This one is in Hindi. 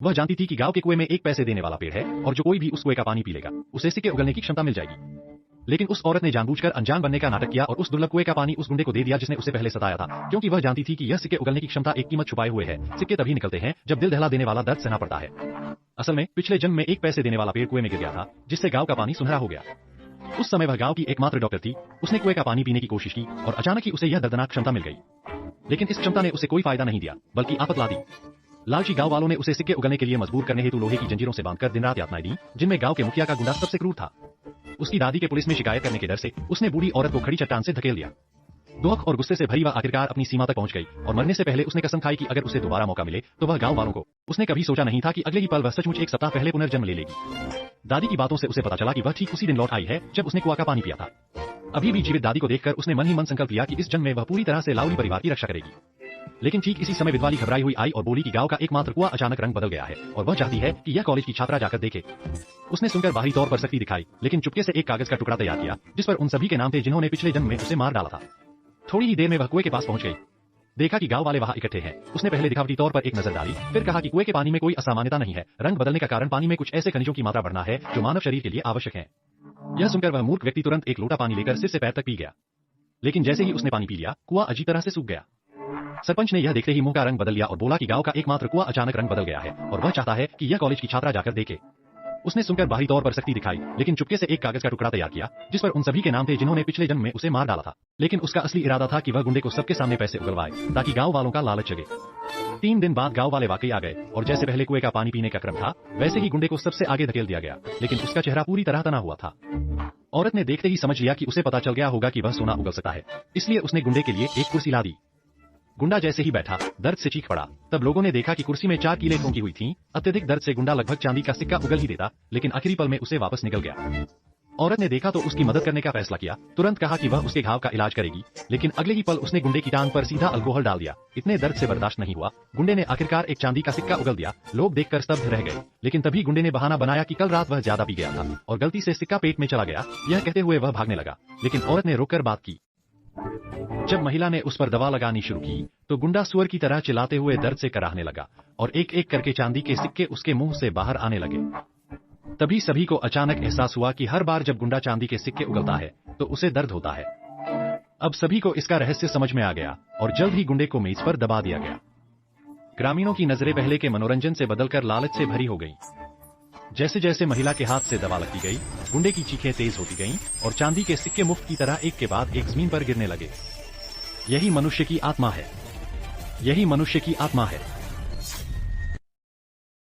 वह जानती थी कि गांव के कुएं में एक पैसे देने वाला पेड़ है और जो कोई भी उस कुएं का पानी पी लेगा उसे सिक्के उगलने की क्षमता मिल जाएगी। लेकिन उस औरत ने जानबूझकर अनजान बनने का नाटक किया और उस दुर्लभ कुएं का पानी उस गुंडे को दे दिया जिसने उसे पहले सताया था, क्योंकि वह जानती थी कि यह सिक्के उगलने की क्षमता एक कीमत छुपाए हुए है। सिक्के तभी निकलते हैं जब दिल दहला देने वाला दर्द सहना पड़ता है। असल में पिछले जन्म में एक पैसे देने वाला पेड़ कुएं में गिर गया था, जिससे गांव का पानी सुनहरा हो गया। उस समय वह गांव की एकमात्र डॉक्टर थी। उसने कुएं का पानी पीने की कोशिश की और अचानक ही उसे यह दर्दनाक क्षमता मिल गई। लेकिन इस क्षमता ने उसे कोई फायदा नहीं दिया, बल्कि आफत ला दी। लालची गांव वालों ने उसे सिक्के उगलने के लिए मजबूर करने हेतु लोहे की जंजीरों से बांधकर दिन रात यातनाएं दी, जिनमें गांव के मुखिया का गुंडा सबसे क्रूर था। उसकी दादी के पुलिस में शिकायत करने के डर से उसने बूढ़ी औरत को खड़ी चट्टान से धकेल दिया। दुख और गुस्से से भरी वह आखिरकार अपनी सीमा तक पहुंच गई और मरने से पहले उसने कसम खाई कि अगर उसे दोबारा मौका मिले तो वह गांव वालों को। उसने कभी सोचा नहीं था कि अगले ही पल वह सचमुच एक सप्ताह पहले पुनर्जन्म ले लेगी। दादी की बातों से उसे पता चला कि वह ठीक उसी दिन लौट आई है जब उसने कुआं का पानी पिया था। अभी भी जीवित दादी को देखकर उसने मन ही मन संकल्प लिया कि इस जन्म में वह पूरी तरह से लावली परिवार की रक्षा करेगी। लेकिन ठीक इसी समय विधवाली घबराई हुई आई और बोली कि गांव का एकमात्र कुआं अचानक रंग बदल गया है और वह चाहती है कि यह कॉलेज की छात्रा जाकर देखे। उसने सुनकर बाहरी तौर पर सख्ती दिखाई, लेकिन चुपके से एक कागज का टुकड़ा तैयार किया जिस पर उन सभी के नाम थे जिन्होंने पिछले जन्म में उसे मार डाला था। थोड़ी ही देर में वह कुएं के पास पहुंच गई। देखा कि गांव वाले वहां इकट्ठे हैं। उसने पहले दिखावटी तौर पर एक नजर डाली, फिर कहा कि कुएं के पानी में कोई असामान्यता नहीं है। रंग बदलने का कारण पानी में कुछ ऐसे खनिजों की मात्रा बढ़ना है जो मानव शरीर के लिए आवश्यक है। यह सुनकर वह मूर्ख व्यक्ति तुरंत एक लोटा पानी लेकर सिर से पैर तक पी गया। लेकिन जैसे ही उसने पानी पी लिया, कुआं अजीब तरह से सूख गया। सरपंच ने यह देखते ही मुंह का रंग बदल लिया और बोला कि गांव का एकमात्र कुआं अचानक रंग बदल गया है और वह चाहता है कि यह कॉलेज की छात्रा जाकर देखे। उसने सुनकर बाहरी तौर पर सख्ती दिखाई, लेकिन चुपके से एक कागज का टुकड़ा तैयार किया जिस पर उन सभी के नाम थे जिन्होंने पिछले जन्म में उसे मार डाला था। लेकिन उसका असली इरादा था कि वह गुंडे को सबके सामने पैसे उगलवाए ताकि गांव वालों का लालच जगे। 3 दिन बाद गांव वाले वाकई आ गए और जैसे पहले कुएं का पानी पीने का क्रम था वैसे ही गुंडे को सबसे आगे धकेल दिया गया, लेकिन उसका चेहरा पूरी तरह तना हुआ था। औरत ने देखते ही समझ लिया कि उसे पता चल गया होगा कि वह सोना उगल सकता है, इसलिए उसने गुंडे के लिए एक कुर्सी ला दी। गुंडा जैसे ही बैठा दर्द से चीख पड़ा। तब लोगों ने देखा कि कुर्सी में 4 कीलें ठोंकी हुई थीं। अत्यधिक दर्द से गुंडा लगभग चांदी का सिक्का उगल ही देता, लेकिन आखिरी पल में उसे वापस निकल गया। औरत ने देखा तो उसकी मदद करने का फैसला किया। तुरंत कहा कि वह उसके घाव का इलाज करेगी, लेकिन अगले ही पल उसने गुंडे की टांग पर सीधा अल्कोहल डाल दिया। इतने दर्द से बर्दाश्त नहीं हुआ, गुंडे ने आखिरकार एक चांदी का सिक्का उगल दिया। लोग देखकर स्तब्ध रह गए, लेकिन तभी गुंडे ने बहाना बनाया कि कल रात वह ज्यादा पी गया था और गलती से सिक्का पेट में चला गया। यह कहते हुए वह भागने लगा, लेकिन औरत ने रोककर बात की। जब महिला ने उस पर दवा लगानी शुरू की तो गुंडा सुअर की तरह चिल्लाते हुए दर्द से कराहने लगा और एक एक करके चांदी के सिक्के उसके मुंह से बाहर आने लगे। तभी सभी को अचानक एहसास हुआ कि हर बार जब गुंडा चांदी के सिक्के उगलता है तो उसे दर्द होता है। अब सभी को इसका रहस्य समझ में आ गया और जल्द ही गुंडे को मेज पर दबा दिया गया। ग्रामीणों की नजरें पहले के मनोरंजन से बदलकर लालच से भरी हो गईं। जैसे जैसे महिला के हाथ से दवा लगती गई, गुंडे की चीखें तेज होती गईं और चांदी के सिक्के मुफ्त की तरह एक के बाद एक जमीन पर गिरने लगे। यही मनुष्य की आत्मा है। यही मनुष्य की आत्मा है।